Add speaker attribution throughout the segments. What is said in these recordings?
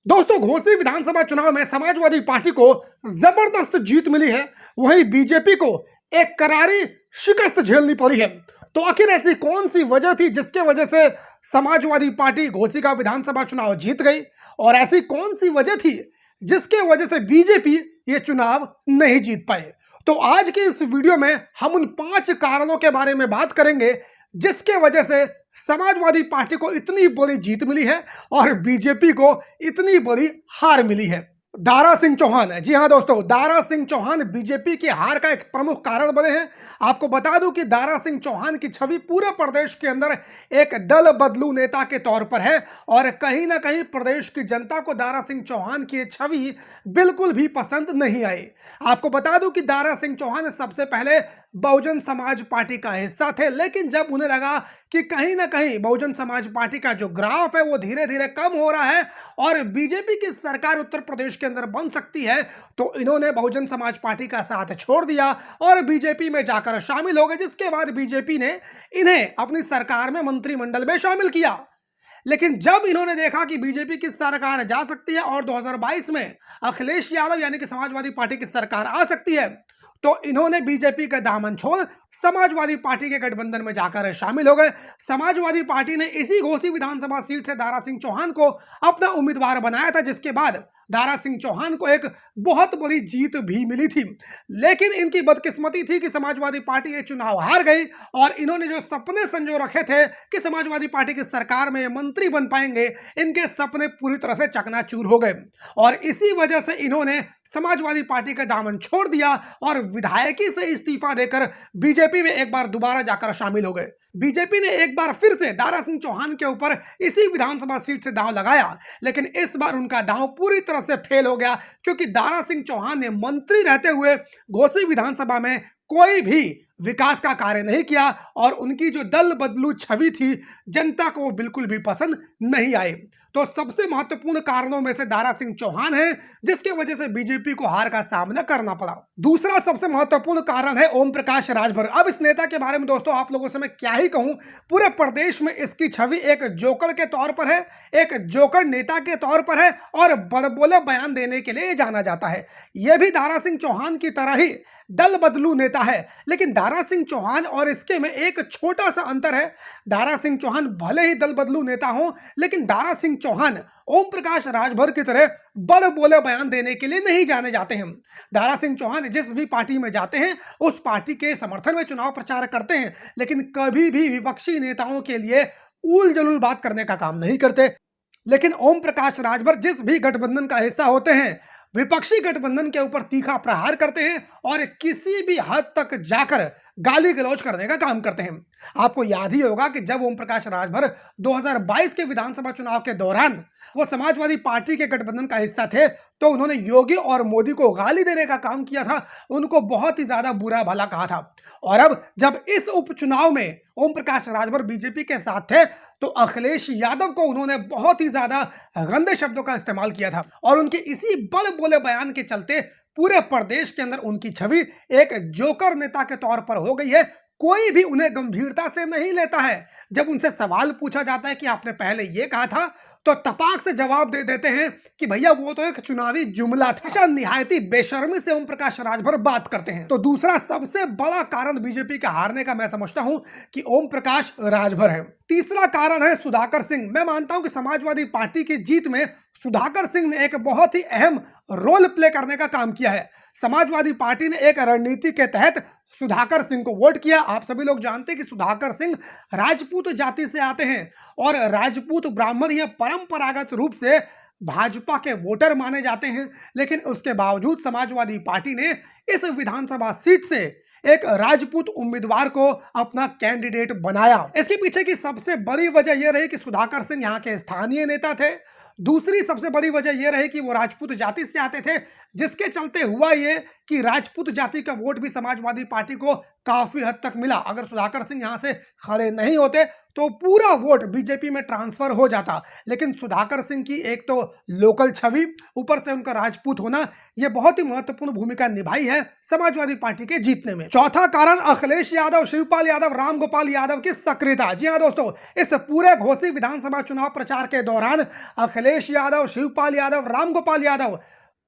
Speaker 1: दोस्तों, घोसी विधानसभा चुनाव में समाजवादी पार्टी को जबरदस्त जीत मिली है। वहीं बीजेपी को एक करारी शिकस्त झेलनी पड़ी है। तो आखिर ऐसी कौन सी वजह थी जिसके वजह से समाजवादी पार्टी घोसी का विधानसभा चुनाव जीत गई, और ऐसी कौन सी वजह थी जिसके वजह से बीजेपी ये चुनाव नहीं जीत पाए? तो आज के इस वीडियो में हम उन 5 कारणों के बारे में बात करेंगे जिसके वजह से समाजवादी पार्टी को इतनी बड़ी जीत मिली है और बीजेपी को इतनी बड़ी हार मिली है। दारा सिंह चौहान, जी हां दोस्तों, दारा सिंह चौहान बीजेपी की हार का एक प्रमुख कारण बने हैं। आपको बता दूं कि दारा सिंह चौहान की छवि पूरे प्रदेश के अंदर एक दल बदलू नेता के तौर पर है, और कहीं ना कहीं प्रदेश की जनता को दारा सिंह चौहान की छवि बिल्कुल भी पसंद नहीं आई। आपको बता दूं कि दारा सिंह चौहान सबसे पहले बहुजन समाज पार्टी का हिस्सा थे, लेकिन जब उन्हें लगा कि कहीं ना कहीं बहुजन समाज पार्टी का जो ग्राफ है वो धीरे धीरे कम हो रहा है और बीजेपी की सरकार उत्तर प्रदेश के अंदर बन सकती है, तो इन्होंने बहुजन समाज पार्टी का साथ छोड़ दिया और बीजेपी में जाकर शामिल हो गए। जिसके बाद बीजेपी ने इन्हें अपनी सरकार में मंत्रिमंडल में शामिल किया। लेकिन जब इन्होंने देखा कि बीजेपी की सरकार जा सकती है और 2022 में अखिलेश यादव यानी कि समाजवादी पार्टी की सरकार आ सकती है, तो इन्होंने बीजेपी का दामन छोड़ समाजवादी पार्टी के गठबंधन में जाकर शामिल हो गए। समाजवादी पार्टी ने इसी घोसी विधानसभा सीट से दारा सिंह चौहान को अपना उम्मीदवार बनाया था, जिसके बाद दारा सिंह चौहान को एक बहुत बड़ी जीत भी मिली थी। लेकिन इनकी बदकिस्मती थी कि समाजवादी पार्टी ये चुनाव हार गई और इन्होंने जो सपने संजो रखे थे कि समाजवादी पार्टी की सरकार में मंत्री बन पाएंगे, इनके सपने पूरी तरह से चकनाचूर हो गए और इसी वजह से इन्होंने समाजवादी पार्टी का दामन छोड़ दिया और विधायकी से इस्तीफा देकर बीजेपी में एक बार दोबारा जाकर शामिल हो गए। बीजेपी ने एक बार फिर से दारा सिंह चौहान के ऊपर इसी विधानसभा सीट से दांव लगाया, लेकिन इस बार उनका दांव पूरी तरह से फेल हो गया, क्योंकि दारा सिंह चौहान ने मंत्री रहते हुए घोसी विधानसभा में कोई भी विकास का कार्य नहीं किया और उनकी जो दल बदलू छवि थी जनता को वो बिल्कुल भी पसंद नहीं आई। तो सबसे महत्वपूर्ण कारणों में से दारा सिंह चौहान है, जिसके वजह से बीजेपी को हार का सामना करना पड़ा। दूसरा सबसे महत्वपूर्ण कारण है ओम प्रकाश राजभर। अब इस नेता के बारे में दोस्तों आप लोगों से मैं क्या ही कहूं, पूरे प्रदेश में इसकी छवि एक जोकर के तौर पर है, एक जोकर नेता के तौर पर है और बड़बोले बयान देने के लिए जाना जाता है। यह भी दारा सिंह चौहान की तरह ही दल बदलू नेता है, लेकिन दारा सिंह चौहान और इसके में एक छोटा सा अंतर है। दारा सिंह चौहान भले ही दल बदलू नेता हो, लेकिन दारा सिंह चौहान ओम प्रकाश राजभर की तरह बड़ बोले बयान देने के लिए नहीं जाने जाते हैं। दारा सिंह चौहान जिस भी पार्टी में जाते हैं उस पार्टी के समर्थन में चुनाव प्रचार करते हैं, लेकिन कभी भी विपक्षी नेताओं के लिए उल जलूल बात करने का काम नहीं करते। लेकिन ओम प्रकाश राजभर जिस भी गठबंधन का हिस्सा होते हैं, विपक्षी गठबंधन के ऊपर तीखा प्रहार करते हैं और किसी भी हद तक जाकर गाली गलौज करने का काम करते हैं। आपको याद ही होगा कि जब ओम प्रकाश राजभर 2022 के विधानसभा चुनाव के दौरान वो समाजवादी पार्टी के गठबंधन का हिस्सा थे, तो उन्होंने योगी और मोदी को गाली देने का काम किया था, उनको बहुत ही ज्यादा बुरा भला कहा था। और अब जब इस उपचुनाव में ओम प्रकाश राजभर बीजेपी के साथ थे, तो अखिलेश यादव को उन्होंने बहुत ही ज्यादा गंदे शब्दों का इस्तेमाल किया था और उनके इसी बड़ बोले बयान के चलते पूरे प्रदेश के अंदर उनकी छवि एक जोकर नेता के तौर पर हो गई है। कोई भी उन्हें गंभीरता से नहीं लेता है। जब उनसे सवाल पूछा जाता है कि आपने पहले ये कहा था, तो तपाक से जवाब दे देते हैं कि भैया वो तो एक चुनावी जुमला था। ऐसा निहायती बेशर्मी से ओम प्रकाश राजभर बात करते हैं। तो दूसरा सबसे बड़ा कारण बीजेपी के हारने का मैं समझता हूं कि ओम प्रकाश राजभर है। तीसरा कारण है सुधाकर सिंह। मैं मानता हूं कि समाजवादी पार्टी की जीत में सुधाकर सिंह ने एक बहुत ही अहम रोल प्ले करने का काम किया है। समाजवादी पार्टी ने एक रणनीति के तहत सुधाकर सिंह को वोट किया। आप सभी लोग जानते हैं कि सुधाकर सिंह राजपूत जाति से आते हैं और राजपूत ब्राह्मण ये परंपरागत रूप से भाजपा के वोटर माने जाते हैं, लेकिन उसके बावजूद समाजवादी पार्टी ने इस विधानसभा सीट से एक राजपूत उम्मीदवार को अपना कैंडिडेट बनाया। इसके पीछे की सबसे बड़ी वजह यह रही कि सुधाकर सिंह यहाँ के स्थानीय नेता थे। दूसरी सबसे बड़ी वजह यह रही कि वो राजपूत जाति से आते थे, जिसके चलते हुआ ये कि राजपूत जाति का वोट भी समाजवादी पार्टी को काफी हद तक मिला। अगर सुधाकर सिंह यहां से खड़े नहीं होते तो पूरा वोट बीजेपी में ट्रांसफर हो जाता। लेकिन सुधाकर सिंह की एक तो लोकल छवि, ऊपर से उनका राजपूत होना, यह बहुत ही महत्वपूर्ण भूमिका निभाई है समाजवादी पार्टी के जीतने में। चौथा कारण अखिलेश यादव, शिवपाल यादव, रामगोपाल यादव की सक्रियता। जी हां दोस्तों, इस पूरे घोसी विधानसभा चुनाव प्रचार के दौरान अखिलेश यादव, शिवपाल यादव, रामगोपाल यादव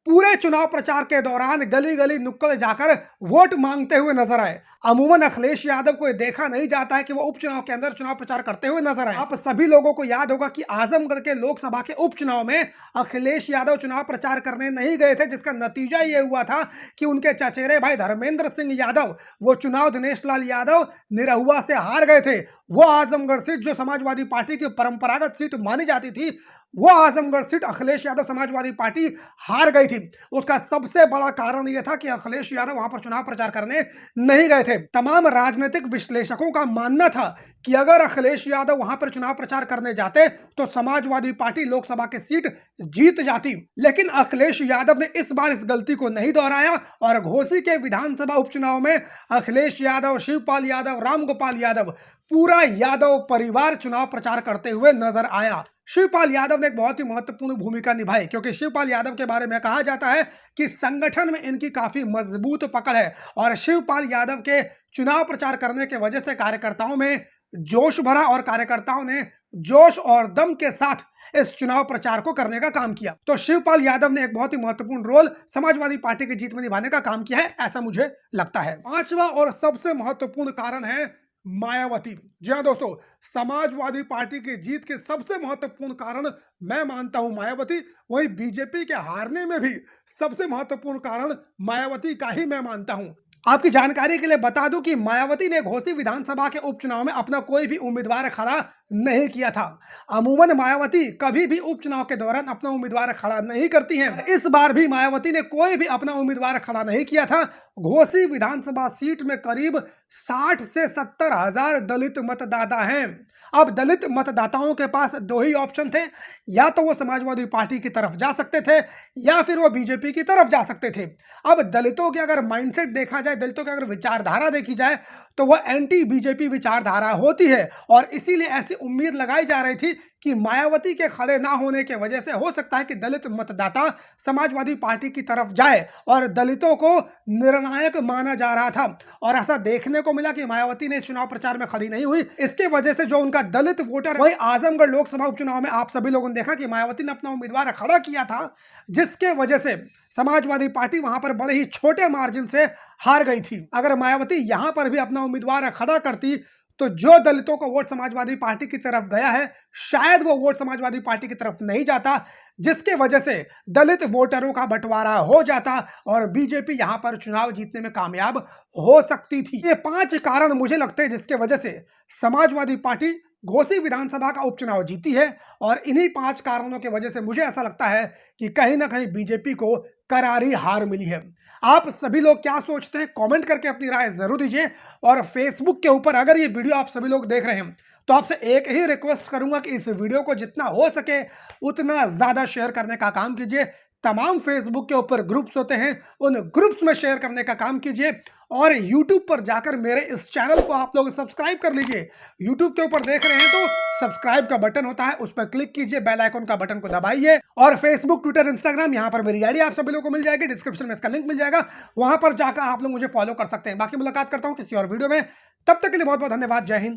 Speaker 1: पूरे चुनाव प्रचार के दौरान गली गली नुक्कड़ जाकर वोट मांगते हुए नजर आए। अमूमन अखिलेश यादव को देखा नहीं जाता है कि वो उपचुनाव के अंदर चुनाव प्रचार करते हुए नजर आए। आप सभी लोगों को याद होगा कि आजमगढ़ के लोकसभा के उपचुनाव में अखिलेश यादव चुनाव प्रचार करने नहीं गए थे, जिसका नतीजा ये हुआ था कि उनके चचेरे भाई धर्मेंद्र सिंह यादव वो चुनाव दिनेश लाल यादव निरहुआ से हार गए थे। वो आजमगढ़ सीट जो समाजवादी पार्टी की परंपरागत सीट मानी जाती थी, वो आजमगढ़ सीट अखिलेश यादव समाजवादी पार्टी हार गई थी। उसका सबसे बड़ा कारण यह था कि अखिलेश यादव वहां पर चुनाव प्रचार करने नहीं गए थे। तमाम राजनीतिक विश्लेषकों का मानना था कि अगर अखिलेश यादव वहां पर चुनाव प्रचार करने जाते तो समाजवादी पार्टी लोकसभा की सीट जीत जाती। लेकिन अखिलेश यादव ने इस बार इस गलती को नहीं दोहराया और घोसी के विधानसभा उपचुनाव में अखिलेश यादव, शिवपाल यादव, रामगोपाल यादव, पूरा यादव परिवार चुनाव प्रचार करते हुए नजर आया। शिवपाल यादव ने एक बहुत ही महत्वपूर्ण भूमिका निभाई, क्योंकि शिवपाल यादव के बारे में कहा जाता है कि संगठन में इनकी काफी मजबूत पकड़ है और शिवपाल यादव के चुनाव प्रचार करने की वजह से कार्यकर्ताओं में जोश भरा और कार्यकर्ताओं ने जोश और दम के साथ इस चुनाव प्रचार को करने का काम किया। तो शिवपाल यादव ने एक बहुत ही महत्वपूर्ण रोल समाजवादी पार्टी की जीत में निभाने का काम किया है, ऐसा मुझे लगता है। पांचवा और सबसे महत्वपूर्ण कारण है मायावती। जी हाँ दोस्तों, समाजवादी पार्टी की जीत के सबसे महत्वपूर्ण कारण मैं मानता हूं मायावती। वही बीजेपी के हारने में भी सबसे महत्वपूर्ण कारण मायावती का ही मैं मानता हूं। आपकी जानकारी के लिए बता दूं कि मायावती ने घोसी विधानसभा के उपचुनाव में अपना कोई भी उम्मीदवार खड़ा नहीं किया था। अमूमन मायावती कभी भी उपचुनाव के दौरान अपना उम्मीदवार खड़ा नहीं करती हैं। इस बार भी मायावती ने कोई भी अपना उम्मीदवार खड़ा नहीं किया था। घोसी विधानसभा सीट में करीब 60 से 70 हजार दलित मतदाता हैं। अब दलित मतदाताओं के पास दो ही ऑप्शन थे, या तो वो समाजवादी पार्टी की तरफ जा सकते थे या फिर वो बीजेपी की तरफ जा सकते थे। अब दलितों के अगर माइंडसेट देखा जाए, दलितों की अगर विचारधारा देखी जाए तो वह एंटी बीजेपी विचारधारा होती है और इसीलिए ऐसी उम्मीद लगाई जा रही थी कि मायावती के खड़े ना होने की वजह से हो सकता है कि दलित मतदाता समाजवादी पार्टी की तरफ जाए और दलितों को निर्णायक माना जा रहा था। और ऐसा देखने को मिला कि मायावती ने चुनाव प्रचार में खड़ी नहीं हुई। इसके वजह से जो उनका दलित वोटर, वही आजमगढ़ लोकसभा उपचुनाव में आप सभी लोगों ने देखा कि मायावती ने अपना उम्मीदवार खड़ा किया था, जिसके वजह से समाजवादी पार्टी वहां पर बड़े ही छोटे मार्जिन से हार गई थी। अगर मायावती यहां पर भी अपना उम्मीदवार खड़ा करती तो जो दलितों का वोट समाजवादी पार्टी की तरफ गया है, शायद वो वोट समाजवादी पार्टी की तरफ नहीं जाता, जिसके वजह से दलित वोटरों का बंटवारा हो जाता और बीजेपी यहां पर चुनाव जीतने में कामयाब हो सकती थी। ये 5 कारण मुझे लगते हैं जिसके वजह से समाजवादी पार्टी घोसी विधानसभा का उपचुनाव जीती है और इन्हीं 5 कारणों की वजह से मुझे ऐसा लगता है कि कहीं ना कहीं बीजेपी को करारी हार मिली है। आप सभी लोग क्या सोचते हैं, कमेंट करके अपनी राय जरूर दीजिए। और फेसबुक के ऊपर अगर ये वीडियो आप सभी लोग देख रहे हैं तो आपसे एक ही रिक्वेस्ट करूंगा कि इस वीडियो को जितना हो सके उतना ज्यादा शेयर करने का काम कीजिए। तमाम फेसबुक के ऊपर ग्रुप्स होते हैं, उन ग्रुप्स में शेयर करने का काम कीजिए और यूट्यूब पर जाकर मेरे इस चैनल को आप लोग सब्सक्राइब कर लीजिए। यूट्यूब के ऊपर देख रहे हैं तो सब्सक्राइब का बटन होता है, उस पर क्लिक कीजिए, बेल आइकन का बटन को दबाइए। और फेसबुक, ट्विटर, इंस्टाग्राम, यहाँ पर मेरी आईडी आप सभी लोगों को मिल जाएगी, डिस्क्रिप्शन में इसका लिंक मिल जाएगा, वहां पर जाकर आप लोग मुझे फॉलो कर सकते हैं। बाकी मुलाकात करता हूँ किसी और वीडियो में, तब तक के लिए बहुत बहुत धन्यवाद। जय हिंद।